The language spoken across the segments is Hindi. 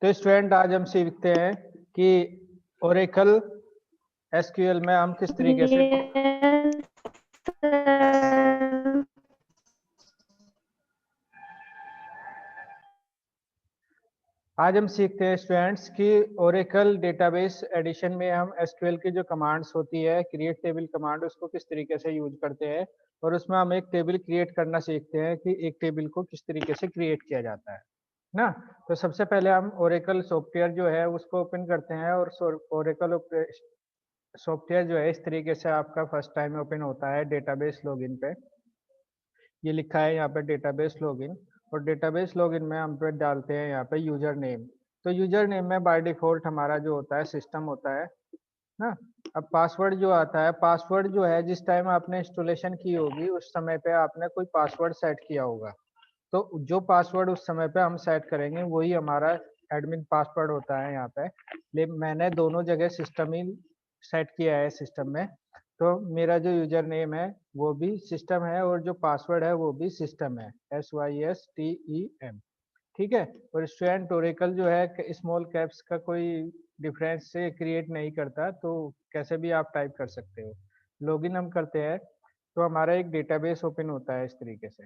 तो स्टूडेंट आज हम सीखते हैं कि ओरेकल एसक्यूएल में हम किस तरीके से आज हम सीखते हैं स्टूडेंट्स कि ओरेकल डेटाबेस एडिशन में हम एसक्यूएल की जो कमांड्स होती है क्रिएट टेबल कमांड, उसको किस तरीके से यूज करते हैं और उसमें हम एक टेबल क्रिएट करना सीखते हैं कि एक टेबल को किस तरीके से क्रिएट किया जाता है ना। तो सबसे पहले हम ओरेकल सॉफ्टवेयर जो है उसको ओपन करते हैं और ओरेकल सॉफ्टवेयर जो है इस तरीके से आपका फर्स्ट टाइम ओपन होता है डेटाबेस लॉगिन पे। ये लिखा है यहाँ पे डेटाबेस लॉगिन, और डेटाबेस लॉगिन में हम पे डालते हैं यहाँ पे यूजर नेम। तो यूजर नेम में बाय डिफॉल्ट हमारा जो होता है सिस्टम होता है ना। अब पासवर्ड जो आता है, पासवर्ड जो है जिस टाइम आपने इंस्टॉलेशन की होगी उस समय पे आपने कोई पासवर्ड सेट किया होगा, तो जो पासवर्ड उस समय पे हम सेट करेंगे वही हमारा एडमिन पासवर्ड होता है यहाँ पे। लेकिन मैंने दोनों जगह सिस्टम ही सेट किया है सिस्टम में, तो मेरा जो यूजर नेम है वो भी सिस्टम है और जो पासवर्ड है वो भी सिस्टम है, SYSTEM। ठीक है। और स्टूडेंट ओरेकल जो है स्मॉल कैप्स का कोई डिफरेंस से क्रिएट नहीं करता, तो कैसे भी आप टाइप कर सकते हो। लॉगिन हम करते हैं तो हमारा एक डेटाबेस ओपन होता है इस तरीके से।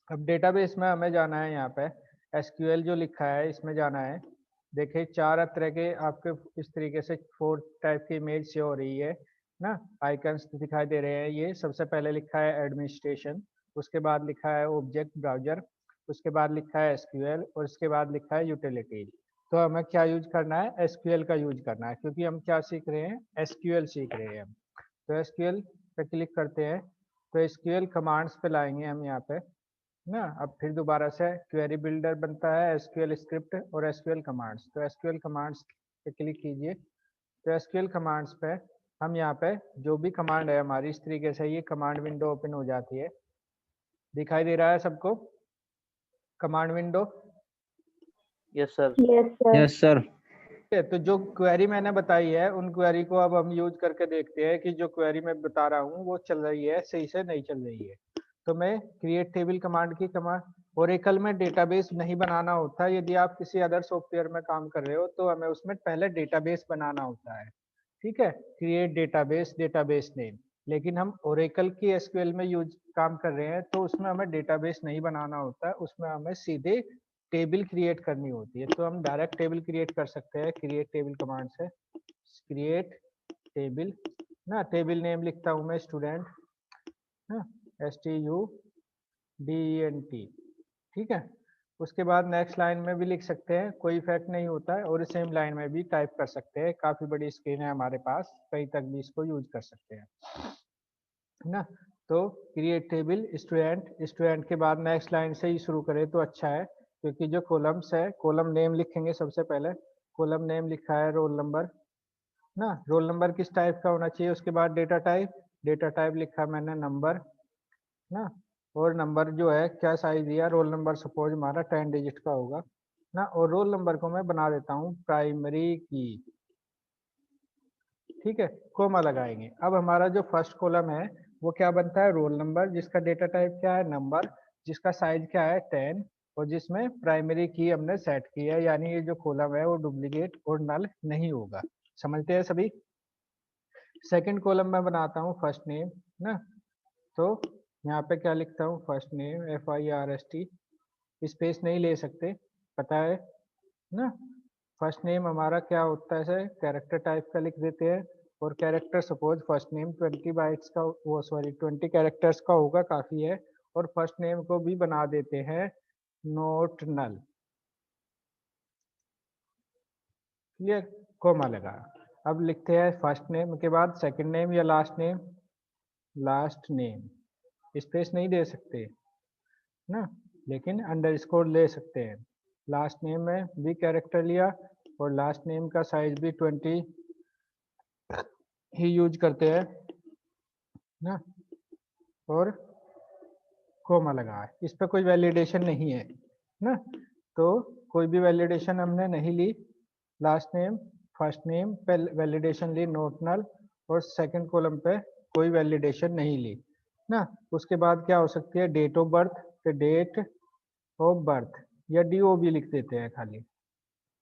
अब डेटाबेस में हमें जाना है यहाँ पे एसक्यूएल जो लिखा है इसमें जाना है। देखिए चार तरह के आपके इस तरीके से 4 टाइप की इमेज शो हो रही है ना, आइकन्स दिखाई दे रहे हैं। ये सबसे पहले लिखा है एडमिनिस्ट्रेशन, उसके बाद लिखा है ऑब्जेक्ट ब्राउजर, उसके बाद लिखा है एसक्यूएल और उसके बाद लिखा है यूटिलिटीज। तो हमें क्या यूज करना है, एसक्यूएल का यूज करना है, क्योंकि हम क्या सीख रहे हैं, एसक्यूएल सीख रहे हैं हम। तो एसक्यूएल पे क्लिक करते हैं, तो एसक्यूएल कमांड्स पे लाएंगे हम यहाँ पे ना। अब फिर दोबारा से क्वेरी बिल्डर बनता है, एसक्यूएल स्क्रिप्ट और एसक्यूएल कमांड्स। तो एसक्यूएल कमांड्स पे क्लिक कीजिए, तो एसक्यूएल कमांड्स पे हम यहाँ पे जो भी कमांड है हमारी इस तरीके से ये कमांड विंडो ओपन हो जाती है। दिखाई दे रहा है सबको command window? Yes sir. Yes sir. तो जो क्वेरी मैंने बताई है उन क्वेरी को अब हम यूज करके देखते हैं कि जो क्वेरी मैं बता रहा हूँ वो चल रही है सही से नहीं चल रही है। तो मैं क्रिएट टेबल कमांड की कमांड, ओरेकल में डेटाबेस नहीं बनाना होता। यदि आप किसी अदर सॉफ्टवेयर में काम कर रहे हो तो हमें उसमें पहले डेटाबेस बनाना होता है। ठीक है, क्रिएट डेटाबेस, डेटाबेस नेम। लेकिन हम ओरेकल की एसक्यूएल में यूज काम कर रहे हैं तो उसमें हमें डेटाबेस नहीं बनाना होता, उसमें हमें सीधे टेबल क्रिएट करनी होती है। तो हम डायरेक्ट टेबल क्रिएट कर सकते हैं क्रिएट टेबल कमांड से। क्रिएट टेबल ना, टेबल नेम लिखता हूं मैं स्टूडेंट ना, STUDENT। ठीक है। उसके बाद नेक्स्ट लाइन में भी लिख सकते हैं, कोई इफेक्ट नहीं होता है, और सेम लाइन में भी टाइप कर सकते हैं। काफी बड़ी स्क्रीन है हमारे पास, कहीं तक भी इसको यूज कर सकते हैं ना। तो क्रिएट टेबल स्टूडेंट, स्टूडेंट के बाद नेक्स्ट लाइन से ही शुरू करें तो अच्छा है, क्योंकि जो कॉलम्स है कॉलम नेम लिखेंगे सबसे पहले। कॉलम नेम लिखा है रोल नंबर ना, रोल नंबर किस टाइप का होना चाहिए। उसके बाद डेटा टाइप, डेटा टाइप लिखा मैंने नंबर ना, और नंबर जो है क्या साइज दिया, रोल नंबर सपोज हमारा 10 डिजिट का होगा ना, और रोल नंबर को मैं बना देता हूँ प्राइमरी की। ठीक है, कोमा लगाएंगे। अब हमारा जो फर्स्ट कॉलम है वो क्या बनता है, रोल नंबर, जिसका डेटा टाइप क्या है नंबर, जिसका साइज क्या है 10, और जिसमें प्राइमरी की हमने सेट की है, यानी ये जो कॉलम है वो डुप्लीकेट और नल नहीं होगा। समझते हैं सभी। सेकंड कॉलम में बनाता हूँ फर्स्ट नेम ना, तो यहाँ पे क्या लिखता हूँ, फर्स्ट नेम FIRST, स्पेस नहीं ले सकते, पता है ना। फर्स्ट नेम हमारा क्या होता है, कैरेक्टर टाइप का लिख देते हैं, और character suppose first name 20 bytes का, वो सॉरी 20 कैरेक्टर्स का होगा, काफी है। और फर्स्ट नेम को भी बना देते हैं नोट नल। क्लियर, कोमा लगा। अब लिखते हैं फर्स्ट नेम के बाद सेकंड नेम या last name, last name, space नहीं दे सकते ना, लेकिन अंडरस्कोर ले सकते हैं। लास्ट नेम में भी कैरेक्टर लिया, और लास्ट नेम का साइज भी 20 ही यूज करते हैं ना, और कोमा लगा है। इस पर कोई वैलिडेशन नहीं है ना, तो कोई भी वैलिडेशन हमने नहीं ली। लास्ट नेम फर्स्ट नेम पे वैलिडेशन ली नोट नल, और सेकंड कॉलम पे कोई वैलिडेशन नहीं ली ना। उसके बाद क्या हो सकती है, date of birth, date of birth, या डीओबी लिख देते हैं खाली,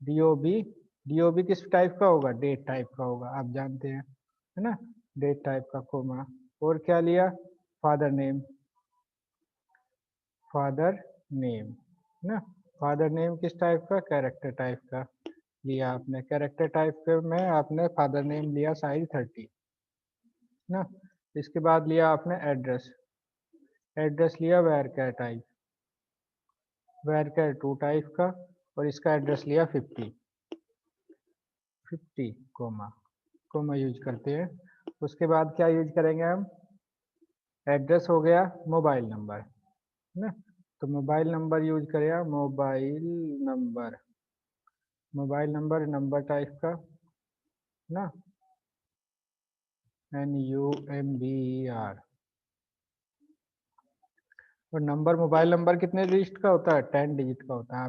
डीओबी। डीओबी किस टाइप का होगा, डेट टाइप का होगा, आप जानते हैं, है ना, डेट टाइप का, कोमा। और क्या लिया, फादर नेम, फादर नेम, है ना, फादर नेम किस टाइप का, कैरेक्टर टाइप का लिया आपने, कैरेक्टर टाइप के में आपने फादर नेम लिया साइज 30 ना। इसके बाद लिया आपने एड्रेस, एड्रेस लिया वेरकर टाइप, वेरकर 2 टाइप का, और इसका एड्रेस लिया 50 कोमा, कोमा यूज करते हैं। उसके बाद क्या यूज करेंगे हम, एड्रेस हो गया, मोबाइल नंबर, है ना, तो मोबाइल नंबर यूज करें, mobile number, mobile number number type का ना, NUMBER। और नंबर, मोबाइल नंबर कितने डिजिट का होता है, 10 डिजिट का होता है,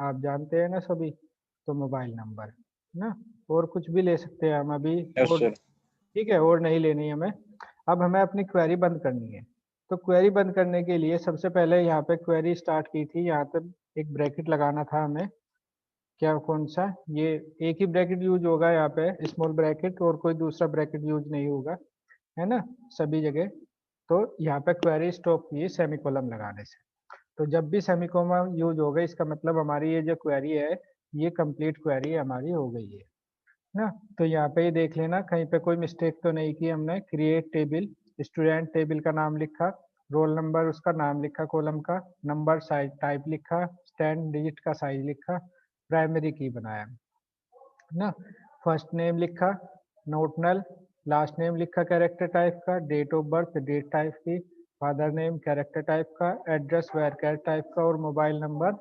आप जानते हैं ना सभी, तो मोबाइल नंबर ना। और कुछ भी ले सकते हैं हम अभी, यस और सर। ठीक है, और नहीं लेनी हमें। अब हमें अपनी क्वेरी बंद करनी है, तो क्वेरी बंद करने के लिए सबसे पहले यहाँ पे क्वेरी स्टार्ट की थी, यहाँ पे एक ब्रैकेट लगाना था हमें, क्या, कौन सा, ये एक ही ब्रैकेट यूज होगा यहाँ पे, स्मॉल ब्रैकेट, और कोई दूसरा ब्रैकेट यूज नहीं होगा, है ना, सभी जगह। तो यहाँ पे क्वेरी स्टॉप की सेमीकोलन लगाने से, तो जब भी सेमीकोलन यूज होगा इसका मतलब हमारी ये जो क्वेरी है ये कंप्लीट क्वेरी हमारी हो गई है ना। तो यहाँ पे ये देख लेना कहीं पे कोई मिस्टेक तो नहीं की हमने, क्रिएट टेबल, स्टूडेंट टेबल का नाम लिखा, रोल नंबर उसका नाम लिखा कॉलम का, नंबर साइज टाइप लिखा, 10 डिजिट का साइज लिखा, प्राइमरी की बनाया ना, फर्स्ट नेम लिखा नोटनल, लास्ट नेम लिखा कैरेक्टर टाइप का, date of birth date type की, फादर नेम कैरेक्टर टाइप का, एड्रेस वेरकर टाइप का, और मोबाइल नंबर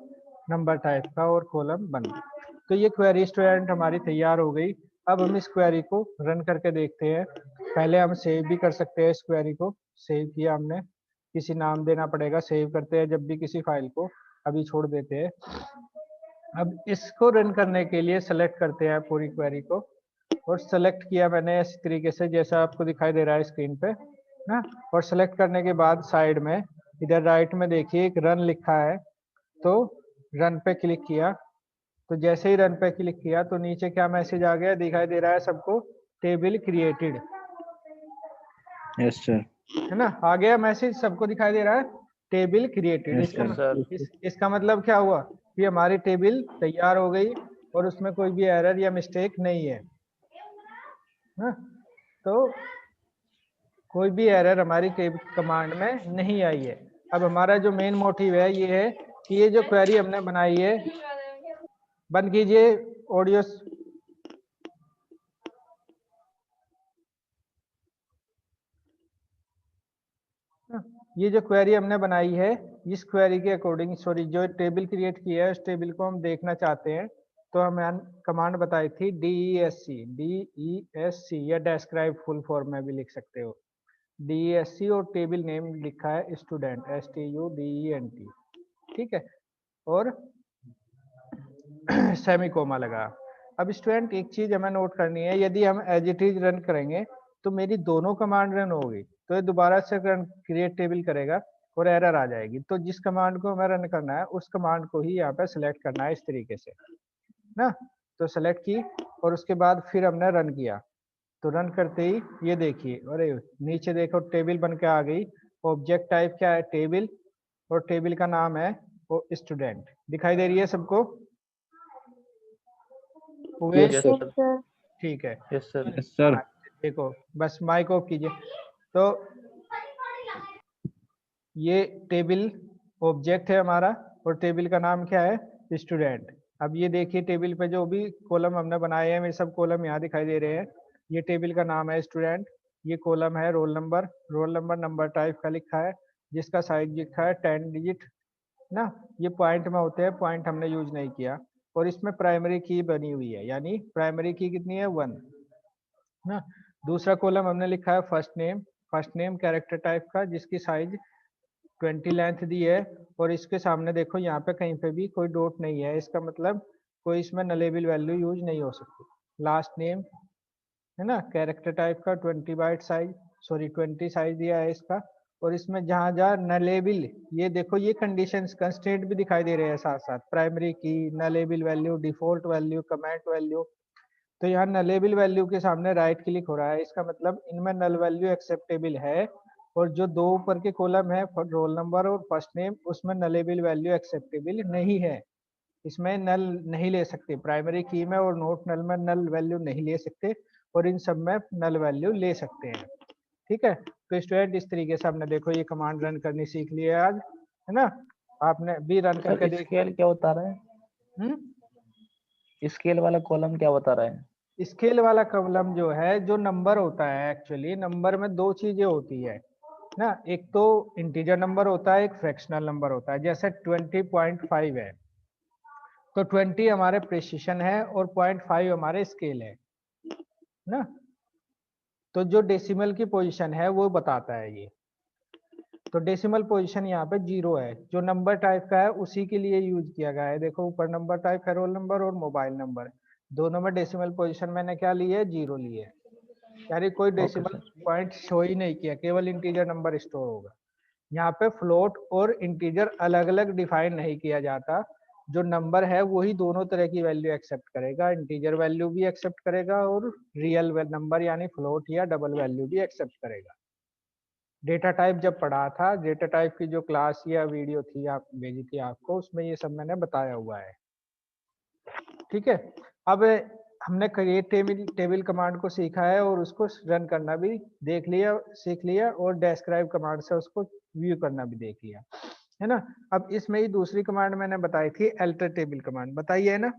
नंबर टाइप का, और कॉलम बंद। तो ये क्वेरी स्टूडेंट हमारी तैयार हो गई। अब हम इस क्वेरी को रन करके देखते हैं। पहले हम सेव भी कर सकते हैं, इस क्वेरी को सेव किया हमने, किसी नाम देना पड़ेगा, सेव करते हैं जब भी किसी फाइल को, अभी छोड़ देते हैं। अब इसको रन करने के लिए सेलेक्ट करते हैं पूरी क्वेरी को, और सेलेक्ट किया मैंने इस तरीके से जैसा आपको दिखाई दे रहा है स्क्रीन पे ना। और सेलेक्ट करने के बाद साइड में इधर राइट में देखिए एक रन लिखा है, तो रन पे क्लिक किया, तो जैसे ही रन पे क्लिक किया तो नीचे क्या मैसेज आ गया, दिखाई दे रहा है सबको, टेबल क्रिएटेड, यस सर। है ना, आ गया मैसेज, सबको दिखाई दे रहा है टेबल क्रिएटेड। यस इसका सर। सर इसका मतलब क्या हुआ कि हमारी टेबल तैयार हो गई और उसमें कोई भी एरर या मिस्टेक नहीं है ना। तो कोई भी एरर हमारी कमांड में नहीं आई है। अब हमारा जो मेन मोटिव है ये है कि ये जो क्वेरी हमने बनाई है, बंद कीजिए ऑडियो, ये जो क्वेरी हमने बनाई है इस क्वेरी के अकॉर्डिंग, सॉरी, जो टेबल क्रिएट किया है उस टेबल को हम देखना चाहते हैं, तो हमें कमांड बताई थी DESC या डेस्क्राइब फुल फॉर्म में भी लिख सकते हो, DESC, और टेबल नेम लिखा है स्टूडेंट, STUDENT, ठीक है, और सेमीकोमा लगा। अब स्टूडेंट एक चीज हमें नोट करनी है, यदि हम एज इट इज रन करेंगे तो मेरी दोनों कमांड रन होगी, तो ये दोबारा से रन क्रिएट टेबल करेगा और एरर आ जाएगी। तो जिस कमांड को हमें रन करना है उस कमांड को ही यहाँ पे सिलेक्ट करना है इस तरीके से ना। तो सेलेक्ट की और उसके बाद फिर हमने रन किया, तो रन करते ही ये देखिए, अरे नीचे देखो टेबल बन के आ गई, ऑब्जेक्ट टाइप क्या है, टेबल, और टेबल का नाम है वो स्टूडेंट, दिखाई दे रही है सबको, Umesh, yes yes sir. Sir ठीक है। Yes sir yes sir. हाँ, देखो बस माइक ऑफ कीजिए। तो ये टेबल ऑब्जेक्ट है हमारा, और टेबल का नाम क्या है, स्टूडेंट। अब ये देखिए टेबल पे जो भी कॉलम हमने बनाए हैं, मेरे सब कॉलम यहाँ दिखाई दे रहे हैं, ये टेबल का नाम है स्टूडेंट, ये कॉलम है roll number, roll number number type का लिखा है, जिसका साइज लिखा है 10 डिजिट ना। ये पॉइंट में होते हैं, पॉइंट हमने यूज नहीं किया, और इसमें प्राइमरी की बनी हुई है, यानी प्राइमरी की कितनी है, 1 ना। दूसरा कॉलम हमने लिखा है first name, first name character type का, जिसकी साइज 20 लेंथ दी है, और इसके सामने देखो यहाँ पे कहीं पे भी कोई डॉट नहीं है, इसका मतलब कोई इसमें नलेबल वैल्यू यूज नहीं हो सकती। लास्ट नेम है ना, कैरेक्टर टाइप का 20 बाइट साइज, सॉरी 20 साइज दिया है इसका, और इसमें जहाँ जहाँ नलेबल, ये देखो ये कंडीशंस कंस्ट्रेंट भी दिखाई दे रहे हैं साथ साथ, प्राइमरी की, nullable value, default value, comment value. तो यहाँ नलेबल वैल्यू के सामने राइट क्लिक हो रहा है, इसका मतलब इनमें नल वैल्यू एक्सेप्टेबल है। और जो दो ऊपर के कॉलम है रोल नंबर और फर्स्ट नेम, उसमें नलेबल वैल्यू एक्सेप्टेबल नहीं है, इसमें नल नहीं ले सकते। प्राइमरी की में और नोट नल में नल वैल्यू नहीं ले सकते, और इन सब में नल वैल्यू ले सकते हैं। ठीक है, तो स्टूडेंट इस तरीके से आपने देखो ये कमांड रन करनी सीख ली है आज, है ना। आपने भी रन करके सर स्केल क्या बता रहा है? स्केल वाला कॉलम क्या बता रहा है? स्केल वाला कॉलम जो है, जो नंबर होता है, एक्चुअली नंबर में दो चीजें होती है ना, एक तो इंटीजर नंबर होता है, एक फ्रैक्शनल नंबर होता है। जैसे 20.5 है, तो 20 हमारे प्रिसिशन है और 0.5 हमारे स्केल है ना। तो जो डेसिमल की पोजीशन है वो बताता है ये। तो डेसिमल पोजीशन यहाँ पे 0 है, जो नंबर टाइप का है उसी के लिए यूज किया गया है। देखो ऊपर नंबर टाइप है रोल नंबर और मोबाइल नंबर, दोनों में डेसिमल पोजीशन मैंने क्या ली है, 0 ली है। यानी कोई okay decimal sir. Point show ही नहीं किया, केवल इंटीजर नंबर स्टोर होगा। यहाँ पे फ्लोट और इंटीजर अलग अलग डिफाइन नहीं किया जाता, जो नंबर है वही दोनों तरह की वैल्यू एक्सेप्ट करेगा, इंटीजर वैल्यू भी एक्सेप्ट करेगा और रियल नंबर यानी फ्लोट या डबल वैल्यू भी एक्सेप्ट करेगा। डेटा टाइप जब पढ़ा था, डेटा टाइप की जो क्लास या वीडियो थी आप भेजी थी आपको, उसमें ये सब मैंने बताया हुआ है। ठीक है, अब हमने क्रिएट टेबल कमांड को सीखा है और उसको रन करना भी देख लिया, सीख लिया, और डिस्क्राइब कमांड से उसको व्यू करना भी देख लिया, है ना। अब इसमें ही दूसरी कमांड मैंने बताई थी, अल्टर टेबल कमांड, बताई है ना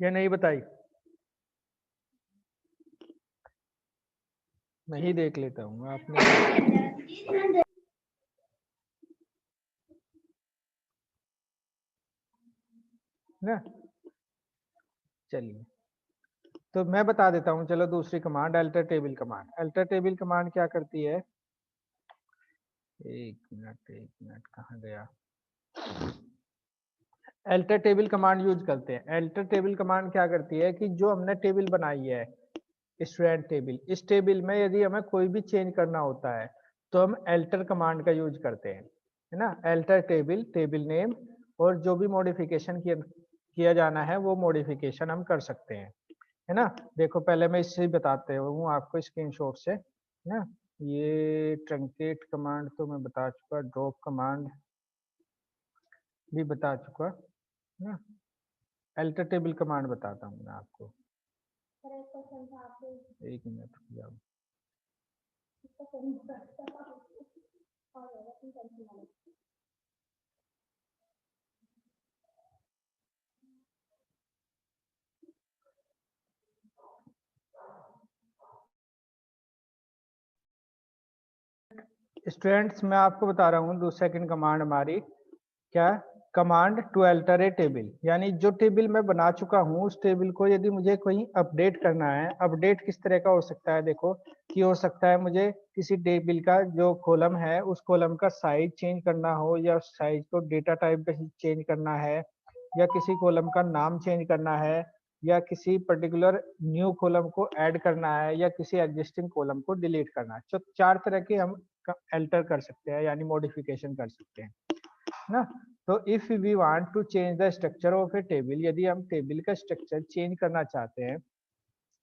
या नहीं बताई? मैं ही देख लेता हूँ, आपने ना। चलिए, तो मैं बता देता हूँ, चलो दूसरी command alter table command. Alter table command क्या करती है, एक मिनट कहाँ गया। अल्टर टेबल कमांड यूज करते हैं। अल्टर टेबल कमांड क्या करती है कि जो हमने टेबल बनाई है स्टूडेंट टेबल, इस टेबल में यदि हमें कोई भी चेंज करना होता है तो हम अल्टर कमांड का यूज करते हैं, है ना। अल्टर टेबल, टेबल नेम, और जो भी मॉडिफिकेशन किया जाना है वो मॉडिफिकेशन हम कर सकते हैं, है ना। देखो पहले मैं इससे बताते हूँ आपको स्क्रीनशॉट से, है ना। ये ट्रंकेट कमांड तो मैं बता चुका, ड्रॉप कमांड भी बता चुका, है ना। अल्टर टेबल कमांड बताता हूँ मैं आपको, एक मिनट रुक जाओ। स्टूडेंट्स मैं आपको बता रहा हूँ सेकंड कमांड हमारी क्या, command to alter a table, यानी जो टेबल मैं बना चुका हूँ उस टेबल को यदि मुझे कहीं अपडेट करना है। अपडेट किस तरह का हो सकता है, देखो कि हो सकता है मुझे किसी टेबल का जो कॉलम है उस कॉलम का साइज चेंज करना हो, या साइज को डेटा टाइप पे चेंज करना है, या किसी कॉलम का नाम चेंज करना है, या किसी पर्टिकुलर न्यू कॉलम को ऐड करना है, या किसी एग्जिस्टिंग कॉलम को डिलीट करना है। तो चार तरह के हम अल्टर कर सकते हैं यानी मॉडिफिकेशन कर सकते हैं ना। तो if we want to change the structure of a table, यदि हम टेबल का स्ट्रक्चर चेंज करना चाहते हैं,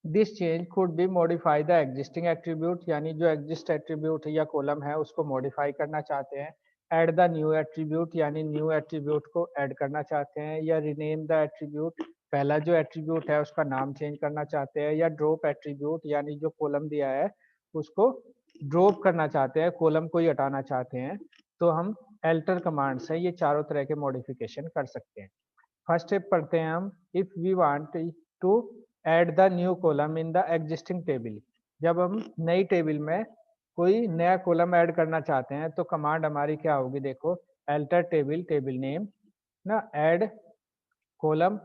this change could be modify the existing attribute, यानी जो एग्जिस्ट एट्रीब्यूट या कॉलम है उसको मॉडिफाई करना चाहते हैं। ऐड द न्यू एट्रीब्यूट, यानी न्यू एट्रीब्यूट को ऐड करना चाहते हैं, या रिनेम द एट्रीब्यूट, पहला जो एट्रीब्यूट है उसका नाम चेंज करना चाहते हैं, या ड्रॉप एट्रीब्यूट, यानी जो कॉलम दिया है उसको ड्रॉप करना चाहते हैं, कॉलम को ही हटाना चाहते हैं। तो हम अल्टर कमांड से ये चारों तरह के मॉडिफिकेशन कर सकते हैं। फर्स्ट स्टेप पढ़ते हैं हम, if we want to add the new column in the existing table, जब हम नई टेबल में कोई नया कॉलम ऐड करना चाहते हैं तो कमांड हमारी क्या होगी, देखो अल्टर टेबल, टेबल नेम ना, ऐड कॉलम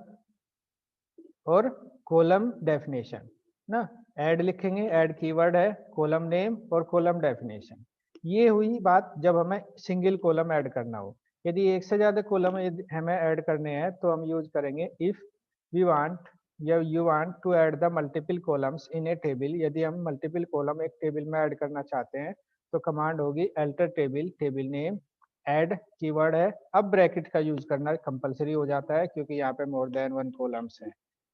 और कॉलम डेफिनेशन ना। ऐड लिखेंगे, ऐड कीवर्ड है, कॉलम नेम और कॉलम डेफिनेशन। ये हुई बात जब हमें सिंगल कॉलम ऐड करना हो। यदि एक से ज्यादा कॉलम हमें ऐड करने हैं तो हम यूज करेंगे इफ वी वांट या you want to add the multiple columns in a table, यदि हम मल्टीपल कॉलम एक टेबल में ऐड करना चाहते हैं तो कमांड होगी alter table table name add keyword है। अब ब्रैकेट का यूज करना कंपलसरी हो जाता है क्योंकि यहाँ पे मोर देन 1 कॉलम्स है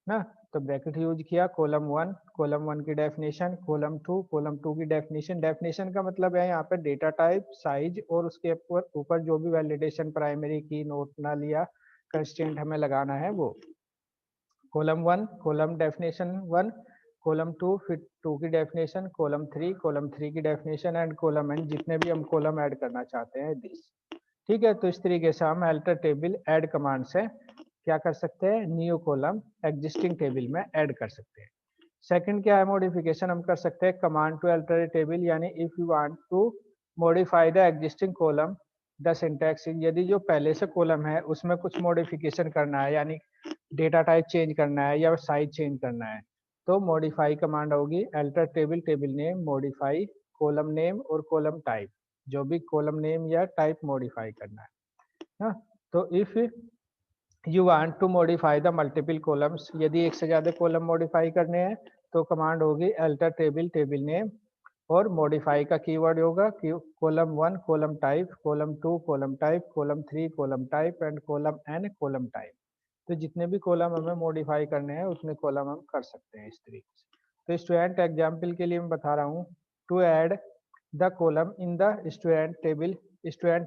ना। तो ब्रैकेट यूज किया, कॉलम 1 की डेफिनेशन, कॉलम 2 की डेफिनेशन। डेफिनेशन का मतलब है यहाँ पे डेटा टाइप, साइज और उसके ऊपर जो भी वैलिडेशन प्राइमरी की नोट ना लिया कंस्ट्रेंट हमें लगाना है वो। कॉलम 1 कॉलम डेफिनेशन 1, कॉलम 2 फिर 2 की डेफिनेशन, कॉलम 3 की डेफिनेशन एंड कॉलम एन जितने भी हम कॉलम ऐड करना चाहते हैं दिस। ठीक है, तो इस तरीके से हम अल्टर टेबल ऐड कमांड से क्या कर सकते हैं, न्यू कॉलम एग्जिस्टिंग टेबल में ऐड कर सकते हैं। सेकंड क्या है, मॉडिफिकेशन हम कर सकते हैं कमांड टू अल्टर टेबल, यानी if you want to modify the existing column the syntax, यदि जो पहले से कॉलम है उसमें कुछ मॉडिफिकेशन करना है, यानी डेटा टाइप चेंज करना है या साइज चेंज करना है, तो मॉडिफाई कमांड होगी alter table table name modify column name और कॉलम टाइप, जो भी कॉलम नेम या टाइप मॉडिफाई करना है ना। तो if you want to modify the multiple columns, यदि एक से ज्यादा कॉलम मॉडिफाई करने हैं तो कमांड होगी अल्टर टेबल टेबल नेम और मॉडिफाई का कीवर्ड होगा column 1 column type, column 2 column type, column 3 column type and column n column type. तो जितने भी कॉलम हमें मॉडिफाई करने हैं उतने कॉलम हम कर सकते हैं इस तरीके से। तो स्टूडेंट एग्जाम्पल के लिए मैं बता रहा हूँ, to add the column in the student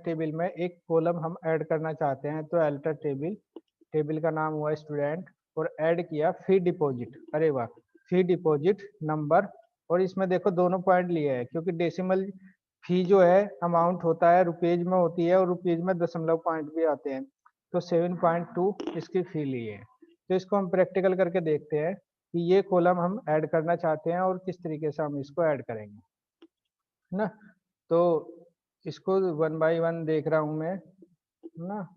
table में एक कॉलम हम ऐड करना चाहते हैं तो अल्टर टेबल, टेबल का नाम हुआ स्टूडेंट और ऐड किया फी डिपॉजिट, अरे वाह, फी डिपॉजिट नंबर, और इसमें देखो दोनों पॉइंट लिए हैं क्योंकि डेसिमल फी जो है अमाउंट होता है रुपीज में होती है और रुपीज में दशमलव पॉइंट भी आते हैं, तो 7.2 इसकी फी ली है। तो इसको हम प्रैक्टिकल करके देखते हैं कि ये कॉलम हम ऐड करना चाहते हैं और किस तरीके से हम इसको ऐड करेंगे ना। तो इसको 1 बाय 1 देख रहा हूं मैं ना।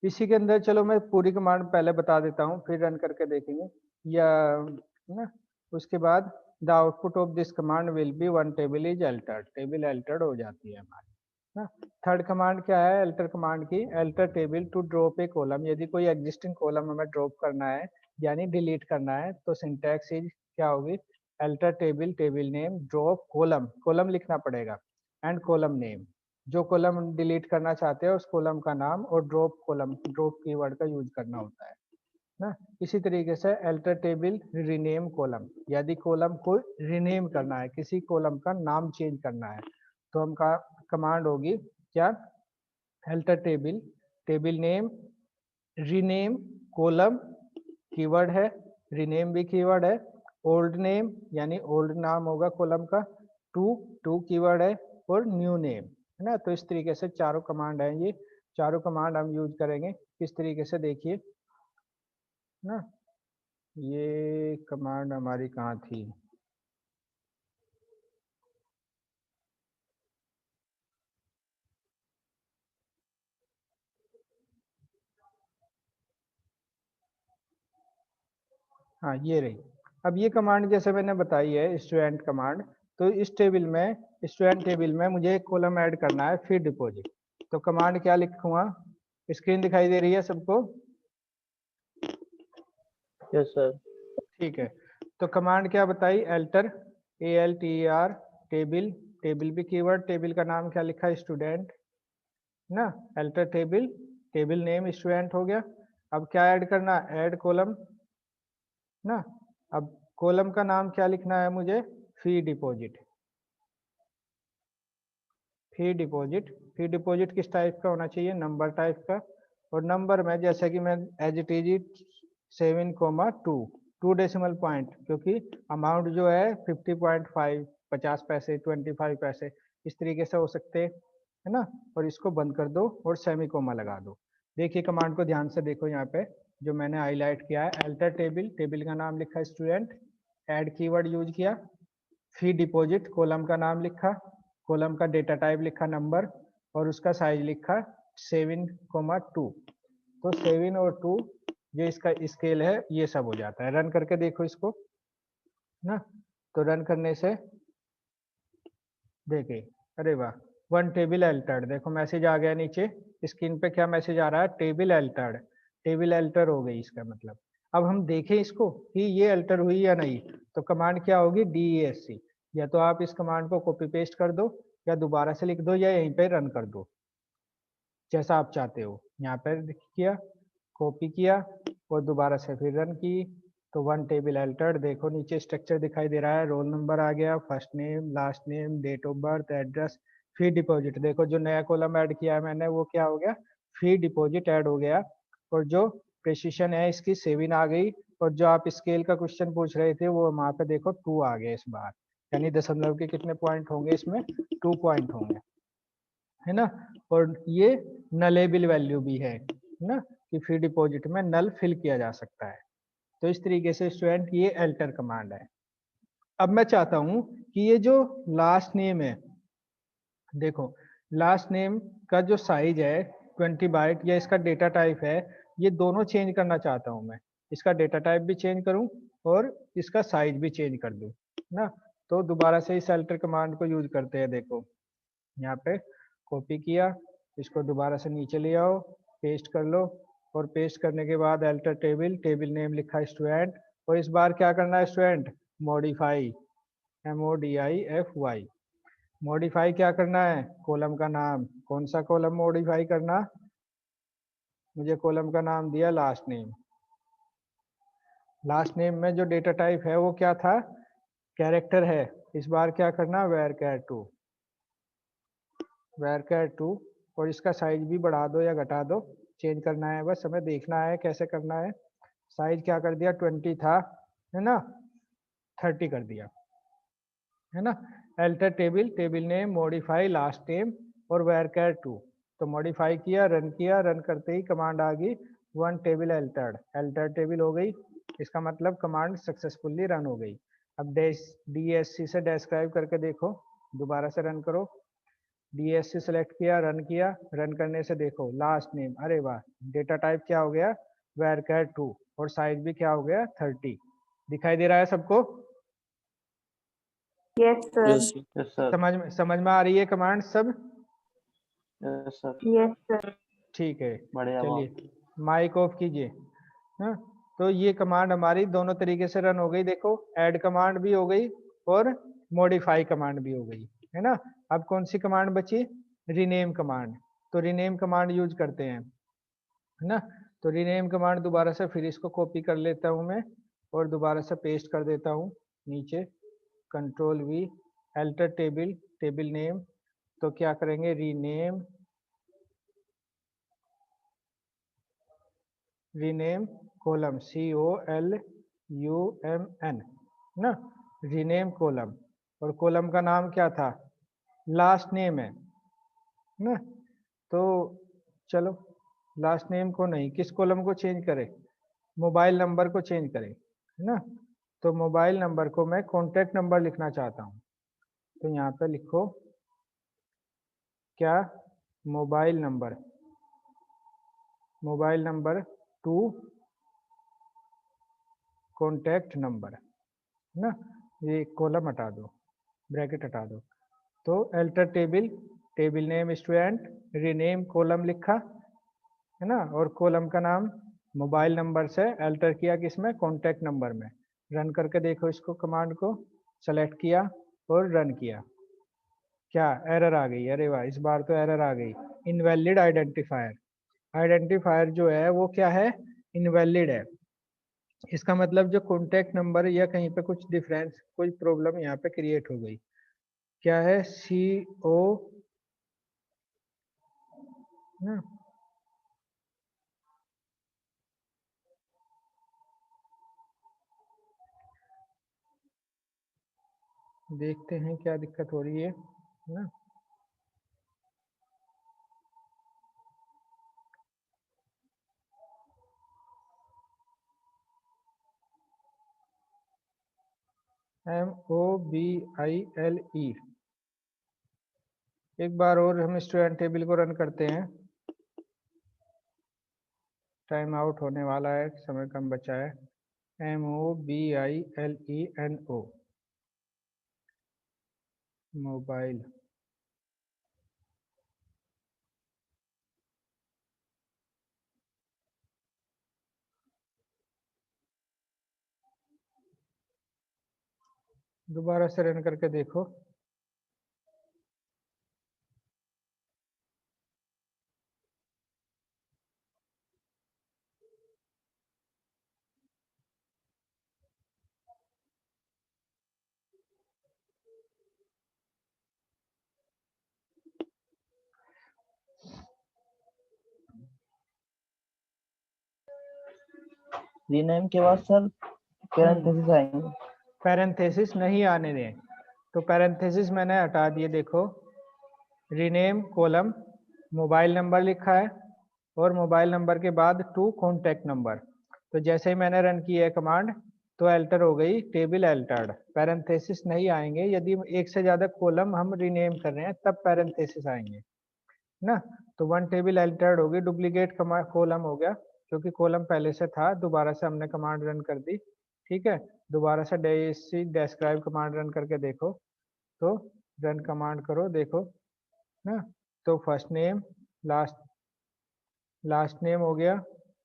इसी के अंदर चलो मैं पूरी कमांड पहले बता देता हूँ फिर रन करके देखेंगे या ना। उसके बाद the output of this command will be one table is altered, table altered हो जाती है हमारी ना। थर्ड कमांड क्या है अल्टर कमांड की, alter table to drop a column, यदि कोई एग्जिस्टिंग कॉलम हमें ड्रॉप करना है यानी डिलीट करना है तो सिंटैक्स इज क्या होगी, alter table table name drop column, column लिखना पड़ेगा एंड कॉलम नेम, जो कॉलम डिलीट करना चाहते हैं उस कॉलम का नाम, और ड्रॉप कॉलम, ड्रॉप कीवर्ड का यूज करना होता है ना। इसी तरीके से अल्टर टेबल रीनेम कॉलम, यदि कॉलम को रीनेम करना है, किसी कॉलम का नाम चेंज करना है तो हम का कमांड होगी क्या, alter table table name rename column, keyword है, रीनेम भी कीवर्ड है, ओल्ड नेम यानी ओल्ड नाम होगा कॉलम का, टू कीवर्ड है और न्यू नेम है ना। तो इस तरीके से चारों कमांड है, ये चारों कमांड हम यूज करेंगे किस तरीके से देखिए ना। ये कमांड हमारी कहाँ थी, हाँ ये रही। अब ये कमांड जैसे मैंने बताई है स्टूडेंट कमांड, तो इस टेबल में, स्टूडेंट टेबल में मुझे एक कॉलम ऐड करना है फिर डिपॉजिट, तो कमांड क्या लिखूंगा, स्क्रीन दिखाई दे रही है सबको? Yes sir. ठीक है, तो कमांड क्या बताई, अल्टर ALTER टेबल, टेबल भी कीवर्ड, टेबल का नाम क्या लिखा है स्टूडेंट ना, alter table table name student हो गया। अब क्या ऐड करना, ऐड कॉलम ना। अब कॉलम का नाम क्या लिखना है मुझे, फी डिपॉजिट, फी डिपॉजिट, फी डिपॉजिट किस टाइप का होना चाहिए, नंबर टाइप का, और नंबर में जैसे कि मैं as it is 7,2 two decimal point, क्योंकि अमाउंट जो है 50.5, 50 पैसे 25 पैसे इस तरीके से हो सकते है ना। और इसको बंद कर दो और सेमी कोमा लगा दो। देखिए कमांड को ध्यान से देखो, यहाँ पे जो मैंने हाईलाइट किया है, अल्टर टेबल, टेबल का नाम लिखा स्टूडेंट, ऐड कीवर्ड यूज किया, फी डिपॉजिट कॉलम का नाम लिखा, कॉलम का डेटा टाइप लिखा नंबर, और उसका साइज लिखा 7,2, तो 7 और 2 ये इसका स्केल है, ये सब हो जाता है। रन करके देखो इसको ना, तो रन करने से देखिए, अरे वाह, वन टेबल अल्टर्ड, देखो मैसेज आ गया नीचे स्क्रीन पे, क्या मैसेज आ रहा है, टेबल अल्टर्ड, टेबल अल्टर हो गई इसका मतलब। अब हम देखें इसको कि ये अल्टर हुई या नहीं, तो कमांड क्या होगी, DESC, या तो आप इस कमांड को कॉपी पेस्ट कर दो या दोबारा से लिख दो या यहीं पे रन कर दो, जैसा आप चाहते हो। यहाँ पर किया, कॉपी किया और दोबारा से फिर रन की, तो वन टेबल अल्टर्ड। देखो नीचे स्ट्रक्चर दिखाई दे रहा है, रोल नंबर आ गया, first name, last name, date of birth, address, fee deposit. देखो जो नया कॉलम ऐड किया है मैंने वो क्या हो गया, फी डिपॉजिट ऐड हो गया। और जो प्रेसिशन है इसकी 7 आ गई, और जो आप स्केल का क्वेश्चन पूछ रहे थे वो वहाँ पे देखो 2 आ गए इस बार, यानी दशमलव के कितने पॉइंट होंगे इसमें, 2 पॉइंट होंगे, है ना। और ये नलेबल वैल्यू भी है ना, कि फ्री डिपॉजिट में नल फिल किया जा सकता है। तो इस तरीके से स्टूडेंट ये अल्टर कमांड है। अब मैं चाहता हूं कि ये जो लास्ट नेम है, देखो लास्ट नेम का जो साइज है 20 बाइट या इसका डेटा टाइप है, ये दोनों चेंज करना चाहता हूं मैं। इसका डेटा टाइप भी चेंज करूं और इसका साइज भी चेंज कर दूं ना। तो दोबारा से इस अल्टर कमांड को यूज करते हैं। देखो यहाँ पे कॉपी किया, इसको दोबारा से नीचे ले आओ, पेस्ट कर लो, और पेस्ट करने के बाद अल्टर टेबल, टेबल नेम लिखा स्टूडेंट, और इस बार क्या करना है स्टूडेंट, मॉडिफाई, MODIFY। मॉडिफाई क्या करना है, कॉलम का नाम, कौन सा कॉलम मॉडिफाई करना, मुझे कॉलम का नाम दिया लास्ट नेम। लास्ट नेम में जो डेटा टाइप है वो क्या था, कैरेक्टर है। इस बार क्या करना, varchar2, varchar2, और इसका साइज भी बढ़ा दो या घटा दो, चेंज करना है बस, हमें देखना है कैसे करना है। साइज क्या कर दिया, 20 था, है ना, 30 कर दिया, है ना। Alter table, table name, modify last name और varchar2। तो मॉडिफाई किया, रन करते ही कमांड आ गई one table Altered, alter table हो गई। इसका मतलब कमांड सक्सेसफुली रन हो गई। अब DSC से डिस्क्राइब करके देखो, दोबारा से रन करो, DSC सेलेक्ट किया, रन करने से देखो लास्ट नेम, अरे वाह, डेटा टाइप क्या हो गया, varchar2, और साइज भी क्या हो गया, 30। दिखाई दे रहा है सबको, yes sir. Yes, sir. Yes sir. समझ में आ रही है कमांड सब, यस सर। Yes sir. ठीक है। बढ़िया चलिए बात। माइक ऑफ कीजिए। हाँ, तो ये कमांड हमारी दोनों तरीके से रन हो गई। देखो ऐड कमांड भी हो गई और मॉडिफाई कमांड भी हो गई, है ना। अब कौन सी कमांड बची, रीनेम कमांड। तो रीनेम कमांड यूज करते हैं, है ना। तो रीनेम कमांड दोबारा से फिर इसको कॉपी कर लेता हूं मैं और दोबारा से पेस्ट कर देता हूं नीचे, Ctrl+V, alter table, table name. तो क्या करेंगे, रीनेम, कॉलम, COLUMN ना, रीनेम कॉलम, और कॉलम का नाम क्या था, लास्ट नेम है ना। तो चलो लास्ट नेम को नहीं, किस कॉलम को चेंज करें, मोबाइल नंबर को चेंज करें, है ना। तो मोबाइल नंबर को मैं कॉन्टैक्ट नंबर लिखना चाहता हूँ। तो यहाँ पे लिखो क्या, mobile number two contact number, है ना। ये कॉलम हटा दो, ब्रैकेट हटा दो। तो alter table, table name student, rename column लिखा, है ना, और कॉलम का नाम मोबाइल नंबर से अल्टर किया किसमें, कॉन्टैक्ट नंबर में। रन करके देखो इसको, कमांड को सेलेक्ट किया और रन किया, क्या एरर आ गई, अरे वाह, इस बार तो एरर आ गई, इनवैलिड आइडेंटिफायर। आइडेंटिफायर जो है वो क्या है, इनवैलिड है। इसका मतलब जो कॉन्टैक्ट नंबर या कहीं पे कुछ डिफरेंस, कोई प्रॉब्लम यहाँ पे क्रिएट हो गई। क्या है, CO ना, देखते हैं क्या दिक्कत हो रही है ना। MOBILE। एक बार और हम स्टूडेंट टेबल को रन करते हैं, टाइम आउट होने वाला है, समय कम बचा है। MOBILENO, मोबाइल, दोबारा से रन करके देखो। रीनेम के बाद सर पैरेंथेसिस आएंगे। पैरेंथेसिस नहीं आने दें, तो पैरेंथेसिस मैंने हटा दिए। देखो रीनेम कॉलम, मोबाइल नंबर लिखा है और मोबाइल नंबर के बाद टू कॉन्टैक्ट नंबर। तो जैसे ही मैंने रन किया है कमांड तो एल्टर हो गई टेबल एल्टर्ड, पैरेंथेसिस नहीं आएंगे। यदि एक से ज़्यादा कॉलम हम रीनेम कर रहे हैं तब पैरेंथेसिस आएंगे ना। तो वन टेबल एल्टर्ड होगी, डुप्लीकेट कॉलम हो गया क्योंकि कॉलम पहले से था, दोबारा से हमने कमांड रन कर दी। ठीक है, दोबारा से डिस्क्राइब कमांड रन करके देखो, तो रन कमांड करो देखो ना। तो फर्स्ट नेम लास्ट नेम हो गया।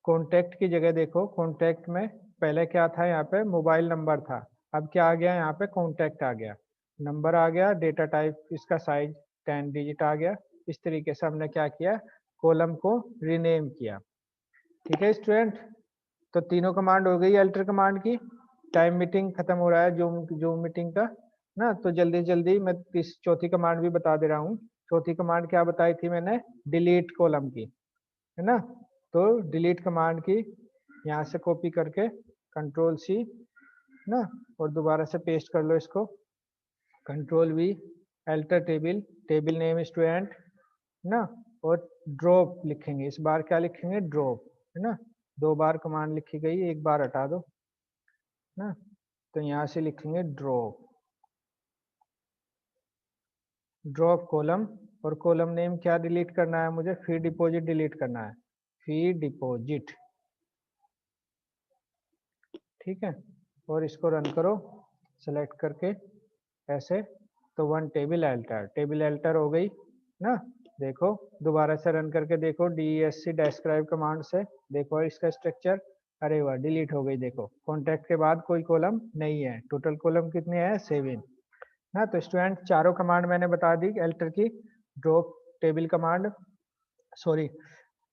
कॉन्टैक्ट की जगह देखो, कॉन्टैक्ट में पहले क्या था, यहाँ पे मोबाइल नंबर था, अब क्या आ गया, यहाँ पे कॉन्टैक्ट आ गया, नंबर आ गया, डेटा टाइप इसका साइज 10 डिजिट आ गया। इस तरीके से हमने क्या किया, कॉलम को रीनेम किया। ठीक है स्टूडेंट, तो तीनों कमांड हो गई अल्टर कमांड की। टाइम मीटिंग खत्म हो रहा है जूम मीटिंग का ना, तो जल्दी जल्दी मैं चौथी कमांड भी बता दे रहा हूँ। चौथी कमांड क्या बताई थी मैंने, डिलीट कॉलम की, है ना। तो डिलीट कमांड की यहाँ से कॉपी करके कंट्रोल सी ना, और दोबारा से पेस्ट कर लो इसको, control we, alter table name student ना, और ड्रॉप लिखेंगे, इस बार क्या लिखेंगे, ड्रॉप, है ना। 2 बार कमांड लिखी गई, 1 बार हटा दो ना, तो यहाँ से लिखेंगे ड्रॉप कॉलम, और कॉलम नेम क्या डिलीट करना है मुझे, फी डिपॉजिट डिलीट करना है, फी डिपॉजिट। ठीक है, और इसको रन करो सेलेक्ट करके ऐसे, तो वन टेबल एल्टर हो गई ना। देखो दोबारा से रन करके देखो, DESC डिस्क्राइब कमांड से देखो इसका स्ट्रक्चर, अरे वाह डिलीट हो गई। देखो कॉन्टैक्ट के बाद कोई कॉलम नहीं है, टोटल कॉलम कितने हैं, 7 ना। तो स्टूडेंट चारों कमांड मैंने बता दी एल्टर की, ड्रॉप टेबल कमांड, सॉरी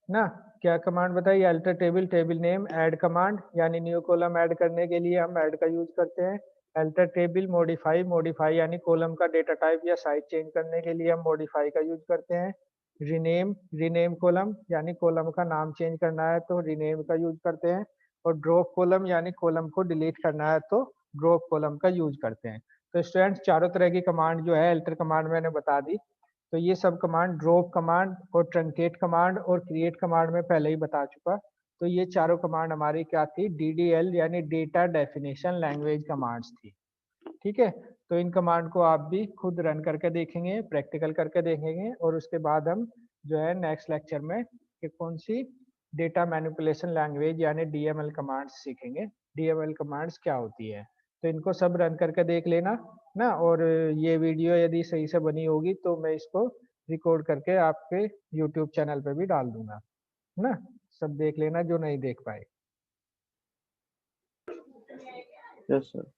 ना, क्या कमांड बताइए, alter table name, add command, यानी न्यू कॉलम ऐड करने के लिए हम ऐड का यूज करते हैं। अल्टर टेबल मॉडिफाई यानी कॉलम का डेटा टाइप या साइज चेंज करने के लिए हम मॉडिफाई का यूज करते हैं। रीनेम कॉलम यानी कॉलम का नाम चेंज करना है तो रीनेम का यूज करते हैं। और ड्रॉप कॉलम यानी कॉलम को डिलीट करना है तो ड्रॉप कॉलम का यूज करते हैं। तो स्टूडेंट्स चारों तरह की कमांड जो है अल्टर कमांड मैंने बता दी। तो ये सब कमांड, ड्रॉप कमांड और ट्रंकेट कमांड और क्रिएट कमांड में पहले ही बता चुका। तो ये चारों कमांड हमारी क्या थी, DDL यानी डेटा डेफिनेशन लैंग्वेज कमांड्स थी। ठीक है, तो इन कमांड को आप भी खुद रन करके देखेंगे, प्रैक्टिकल करके देखेंगे, और उसके बाद हम जो है नेक्स्ट लेक्चर में कि कौन सी डेटा मैनिपुलेशन लैंग्वेज यानी DML कमांड्स सीखेंगे। DML कमांड्स क्या होती है, तो इनको सब रन करके देख लेना ना। और ये वीडियो यदि सही से बनी होगी तो मैं इसको रिकॉर्ड करके आपके YouTube चैनल पे भी डाल दूंगा ना, सब देख लेना जो नहीं देख पाए। Yes sir.